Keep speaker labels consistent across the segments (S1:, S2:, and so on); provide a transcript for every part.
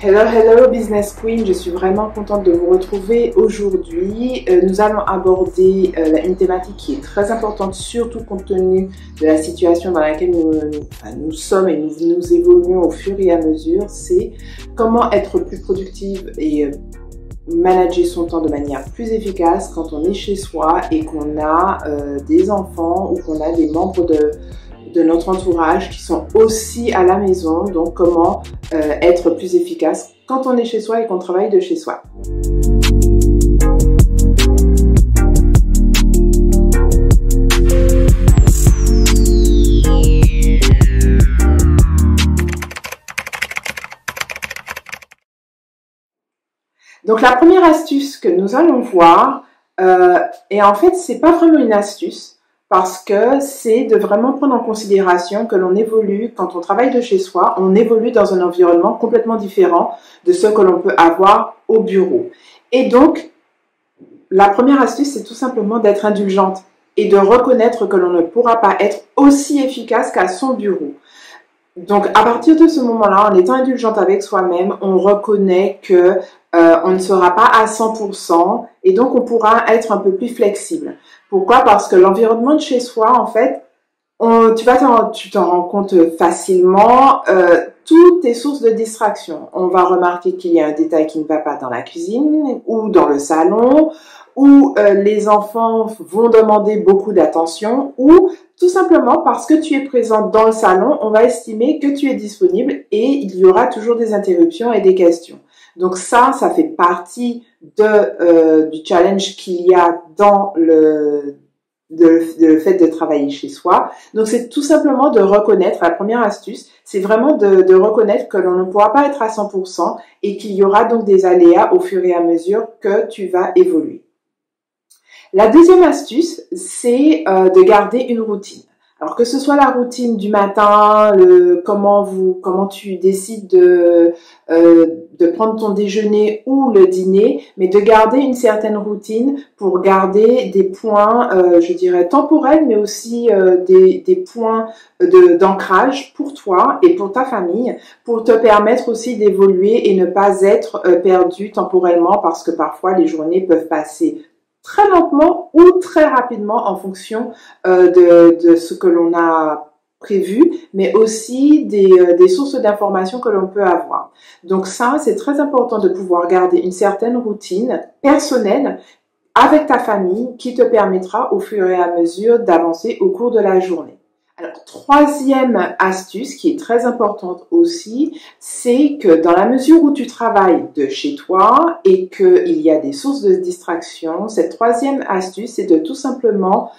S1: Hello, hello Business Queen, je suis vraiment contente de vous retrouver aujourd'hui. Nous allons aborder une thématique qui est très importante, surtout compte tenu de la situation dans laquelle nous sommes et nous évoluons au fur et à mesure. C'est comment être plus productive et manager son temps de manière plus efficace quand on est chez soi et qu'on a des enfants ou qu'on a des membres de notre entourage qui sont aussi à la maison. Donc comment être plus efficace quand on est chez soi et qu'on travaille de chez soi. Donc la première astuce que nous allons voir, et en fait c'est pas vraiment une astuce, parce que c'est de vraiment prendre en considération que l'on évolue, quand on travaille de chez soi, on évolue dans un environnement complètement différent de ce que l'on peut avoir au bureau. Et donc, la première astuce, c'est tout simplement d'être indulgente et de reconnaître que l'on ne pourra pas être aussi efficace qu'à son bureau. Donc, à partir de ce moment-là, en étant indulgente avec soi-même, on reconnaît que on ne sera pas à 100% et donc on pourra être un peu plus flexible. Pourquoi? Parce que l'environnement de chez soi, en fait, tu t'en rends compte facilement, tout est source de distraction. On va remarquer qu'il y a un détail qui ne va pas dans la cuisine ou dans le salon, où les enfants vont demander beaucoup d'attention, ou tout simplement parce que tu es présente dans le salon, on va estimer que tu es disponible et il y aura toujours des interruptions et des questions. Donc ça fait partie du challenge qu'il y a dans le fait de travailler chez soi. Donc c'est tout simplement de reconnaître, la première astuce, c'est vraiment de reconnaître que l'on ne pourra pas être à 100% et qu'il y aura donc des aléas au fur et à mesure que tu vas évoluer. La deuxième astuce, c'est de garder une routine. Alors que ce soit la routine du matin, comment tu décides de prendre ton déjeuner ou le dîner, mais de garder une certaine routine pour garder des points, je dirais temporels, mais aussi des points d'ancrage pour toi et pour ta famille, pour te permettre aussi d'évoluer et ne pas être perdu temporellement, parce que parfois les journées peuvent passer très lentement ou très rapidement en fonction de ce que l'on a prévu, mais aussi des sources d'informations que l'on peut avoir. Donc ça, c'est très important de pouvoir garder une certaine routine personnelle avec ta famille qui te permettra au fur et à mesure d'avancer au cours de la journée. Alors, troisième astuce qui est très importante aussi, c'est que dans la mesure où tu travailles de chez toi et qu'il y a des sources de distraction, cette troisième astuce, c'est de tout simplement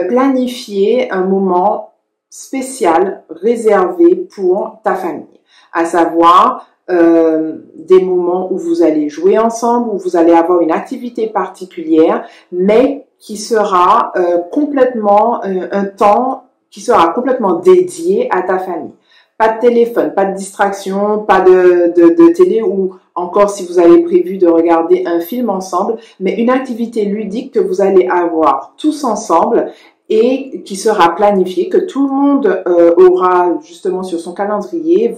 S1: planifier un moment spécial réservé pour ta famille, à savoir des moments où vous allez jouer ensemble, où vous allez avoir une activité particulière, mais qui sera complètement un temps qui sera complètement dédié à ta famille. Pas de téléphone, pas de distraction, pas de télé, ou encore si vous avez prévu de regarder un film ensemble, mais une activité ludique que vous allez avoir tous ensemble et qui sera planifiée, que tout le monde aura justement sur son calendrier.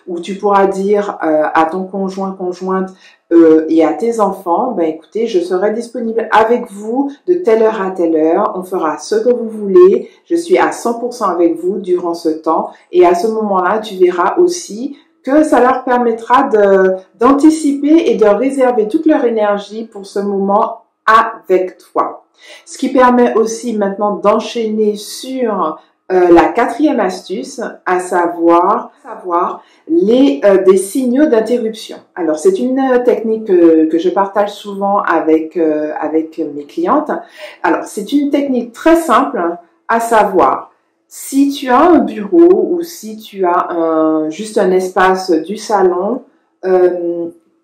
S1: Où tu pourras dire à ton conjointe, et à tes enfants, ben écoutez, je serai disponible avec vous de telle heure à telle heure, on fera ce que vous voulez, je suis à 100% avec vous durant ce temps, et à ce moment-là, tu verras aussi que ça leur permettra d'anticiper et de réserver toute leur énergie pour ce moment avec toi. Ce qui permet aussi maintenant d'enchaîner sur la quatrième astuce, à savoir des signaux d'interruption. Alors, c'est une technique que je partage souvent avec mes clientes. Alors, c'est une technique très simple, à savoir, si tu as un bureau ou si tu as juste un espace du salon,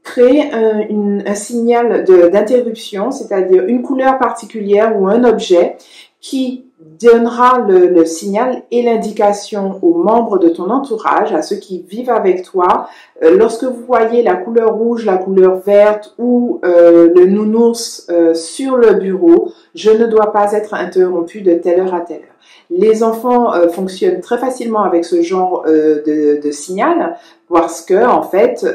S1: crée un signal d'interruption, c'est-à-dire une couleur particulière ou un objet qui donnera le signal et l'indication aux membres de ton entourage, à ceux qui vivent avec toi. Lorsque vous voyez la couleur rouge, la couleur verte ou le nounours sur le bureau, je ne dois pas être interrompu de telle heure à telle heure. Les enfants fonctionnent très facilement avec ce genre de signal parce que en fait,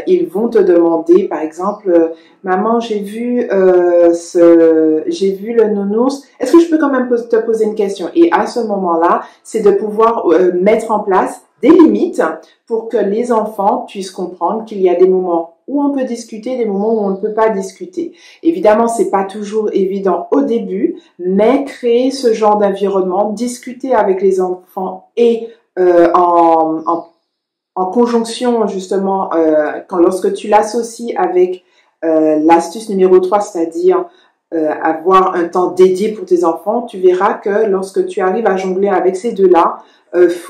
S1: ils vont te demander, par exemple, maman, j'ai vu le nounours. Est-ce que je peux quand même te poser une question? Et à ce moment-là, c'est de pouvoir mettre en place des limites pour que les enfants puissent comprendre qu'il y a des moments où on peut discuter, des moments où on ne peut pas discuter. Évidemment, c'est pas toujours évident au début, mais créer ce genre d'environnement, discuter avec les enfants et en conjonction justement, lorsque tu l'associes avec l'astuce numéro 3, c'est-à-dire avoir un temps dédié pour tes enfants, tu verras que lorsque tu arrives à jongler avec ces deux-là,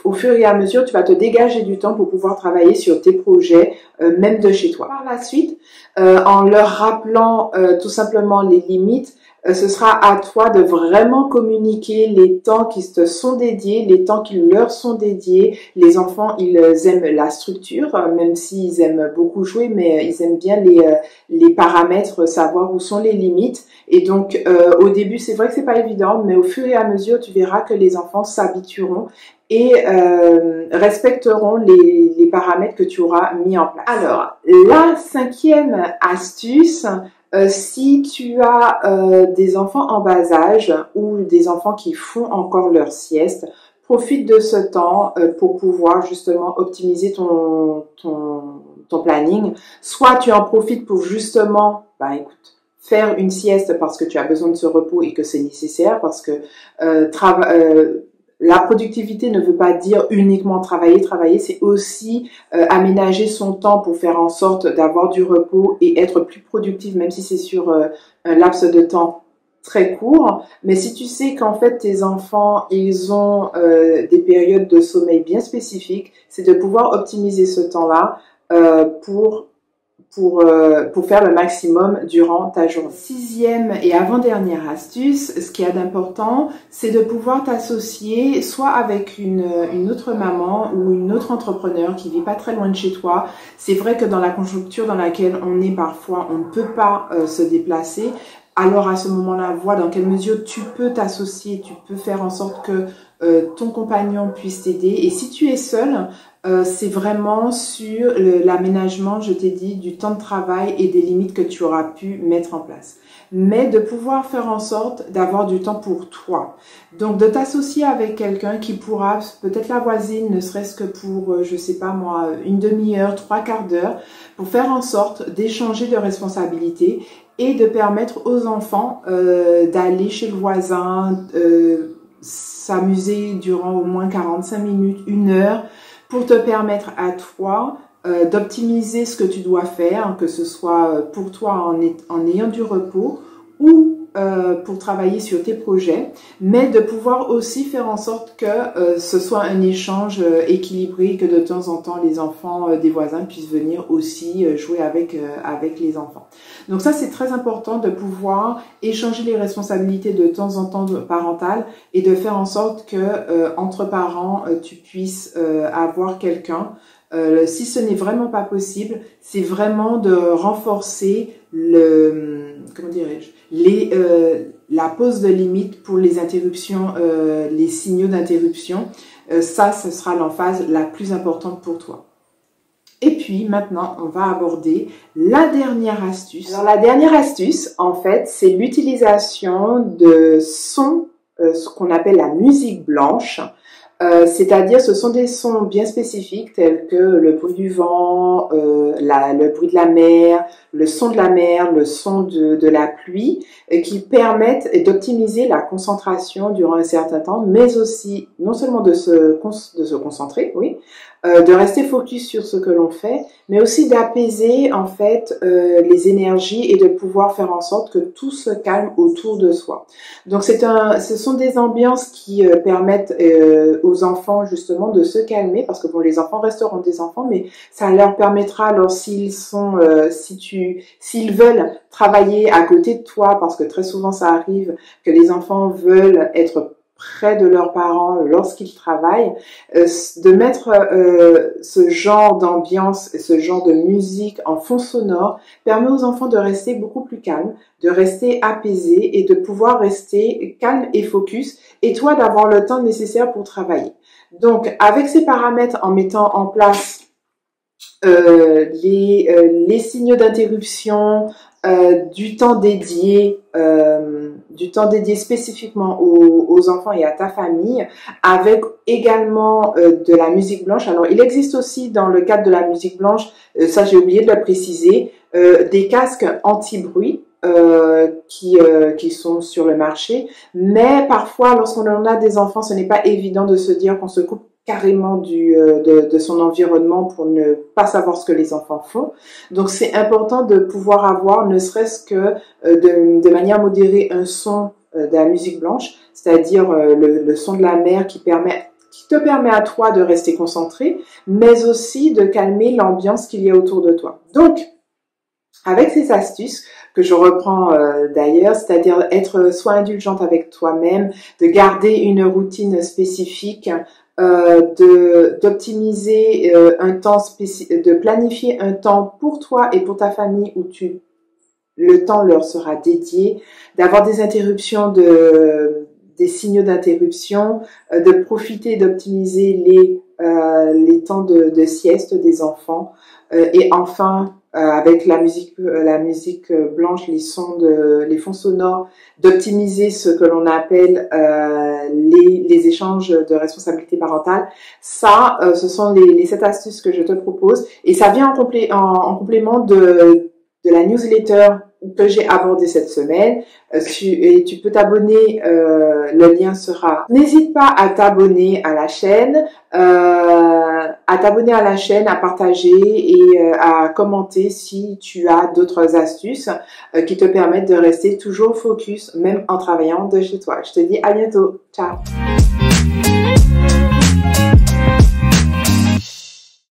S1: au fur et à mesure, tu vas te dégager du temps pour pouvoir travailler sur tes projets, même de chez toi. Par la suite, en leur rappelant tout simplement les limites, ce sera à toi de vraiment communiquer les temps qui te sont dédiés, les temps qui leur sont dédiés. Les enfants, ils aiment la structure, même s'ils aiment beaucoup jouer, mais ils aiment bien les paramètres, savoir où sont les limites. Et donc, au début, c'est vrai que c'est pas évident, mais au fur et à mesure, tu verras que les enfants s'habitueront et respecteront les paramètres que tu auras mis en place. Alors, la 5e astuce, si tu as des enfants en bas âge ou des enfants qui font encore leur sieste, profite de ce temps pour pouvoir justement optimiser ton planning. Soit tu en profites pour justement, écoute, faire une sieste parce que tu as besoin de ce repos et que c'est nécessaire, parce que la productivité ne veut pas dire uniquement travailler. Travailler, c'est aussi aménager son temps pour faire en sorte d'avoir du repos et être plus productif, même si c'est sur un laps de temps très court. Mais si tu sais qu'en fait, tes enfants, ils ont des périodes de sommeil bien spécifiques, c'est de pouvoir optimiser ce temps-là pour faire le maximum durant ta journée. 6e et avant-dernière astuce, ce qui est d'important, c'est de pouvoir t'associer soit avec une autre maman ou une autre entrepreneur qui vit pas très loin de chez toi. C'est vrai que dans la conjoncture dans laquelle on est parfois, on ne peut pas se déplacer. Alors à ce moment-là, vois dans quelle mesure tu peux t'associer, tu peux faire en sorte que ton compagnon puisse t'aider. Et si tu es seul, c'est vraiment sur l'aménagement, je t'ai dit, du temps de travail et des limites que tu auras pu mettre en place. Mais de pouvoir faire en sorte d'avoir du temps pour toi. Donc de t'associer avec quelqu'un qui pourra, peut-être la voisine, ne serait-ce que pour, je sais pas moi, une demi-heure, 3/4 d'heure, pour faire en sorte d'échanger de responsabilités et de permettre aux enfants d'aller chez le voisin, s'amuser durant au moins 45 minutes, 1 heure, pour te permettre à toi d'optimiser ce que tu dois faire, que ce soit pour toi en ayant du repos ou pour travailler sur tes projets, mais de pouvoir aussi faire en sorte que ce soit un échange équilibré, que de temps en temps les enfants des voisins puissent venir aussi jouer avec les enfants. Donc ça, c'est très important de pouvoir échanger les responsabilités de temps en temps parentales et de faire en sorte que entre parents, tu puisses avoir quelqu'un. Si ce n'est vraiment pas possible, c'est vraiment de renforcer la pose de limite pour les interruptions, les signaux d'interruption. Ça, ce sera l'emphase la plus importante pour toi. Et puis maintenant, on va aborder la dernière astuce. Alors la dernière astuce, en fait, c'est l'utilisation de sons, ce qu'on appelle la musique blanche. C'est-à-dire, ce sont des sons bien spécifiques tels que le bruit du vent, le bruit de la mer, le son de la mer, le son de la pluie, qui permettent d'optimiser la concentration durant un certain temps, mais aussi non seulement de se concentrer, oui, de rester focus sur ce que l'on fait, mais aussi d'apaiser en fait les énergies et de pouvoir faire en sorte que tout se calme autour de soi. Donc ce sont des ambiances qui permettent aux enfants justement de se calmer, parce que bon, les enfants resteront des enfants, mais ça leur permettra, alors s'ils veulent travailler à côté de toi, parce que très souvent ça arrive que les enfants veulent être près de leurs parents lorsqu'ils travaillent, de mettre ce genre d'ambiance et ce genre de musique en fond sonore permet aux enfants de rester beaucoup plus calmes, de rester apaisés et de pouvoir rester calmes et focus, et toi d'avoir le temps nécessaire pour travailler. Donc avec ces paramètres, en mettant en place les signaux d'interruption, du temps dédié spécifiquement aux enfants et à ta famille, avec également de la musique blanche. Alors, il existe aussi dans le cadre de la musique blanche, ça j'ai oublié de le préciser, des casques anti-bruit qui sont sur le marché, mais parfois, lorsqu'on en a des enfants, ce n'est pas évident de se dire qu'on se coupe carrément de son environnement pour ne pas savoir ce que les enfants font. Donc c'est important de pouvoir avoir, ne serait-ce que de manière modérée, un son de la musique blanche, c'est-à-dire le son de la mer qui te permet à toi de rester concentré, mais aussi de calmer l'ambiance qu'il y a autour de toi. Donc, avec ces astuces que je reprends d'ailleurs, c'est-à-dire être soit indulgente avec toi-même, de garder une routine spécifique, d'optimiser un temps spécifique, de planifier un temps pour toi et pour ta famille où le temps leur sera dédié, d'avoir des interruptions des signaux d'interruption, de profiter, d'optimiser les temps de sieste des enfants, et enfin avec la musique blanche, les fonds sonores, d'optimiser ce que l'on appelle les échanges de responsabilité parentale. Ça, ce sont les 7 astuces que je te propose, et ça vient en complément de la newsletter que j'ai abordée cette semaine. Tu peux t'abonner, le lien sera. N'hésite pas à t'abonner à la chaîne, à partager et à commenter si tu as d'autres astuces qui te permettent de rester toujours focus, même en travaillant de chez toi. Je te dis à bientôt. Ciao.